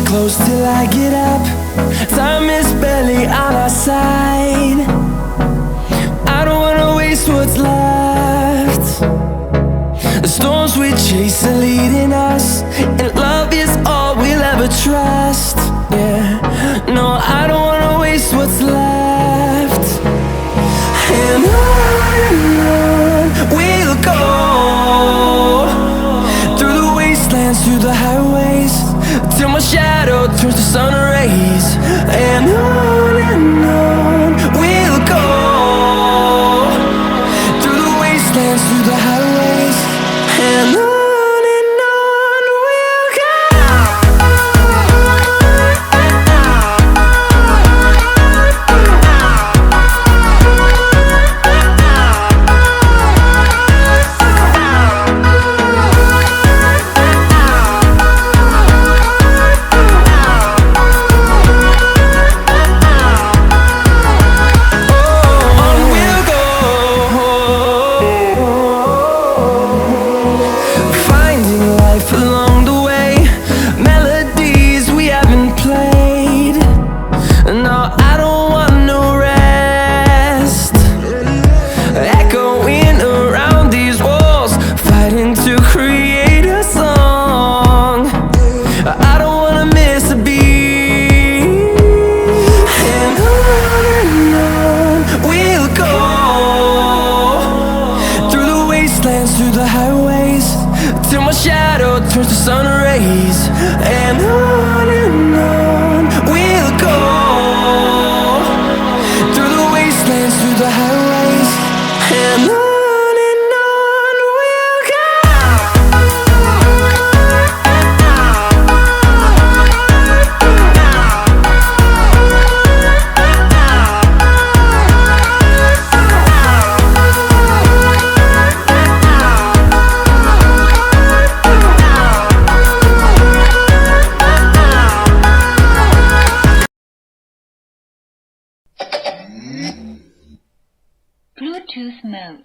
Close till I get up. Time is barely on our side. I don't wanna waste what's left. The storms we chase are leading us, and love is all we'll ever trust. Yeah, no, I don't wanna waste what's left. And on we'll go, through the wastelands, through the highways, till my shadow turns to sun rays. And on we'll go, through the wastelands, through the highways, and on we'll go. Through the highways, till my shadow turns to sun rays. And on we'll go, through the wastelands, through the highways, and on we'll go. Bluetooth mode.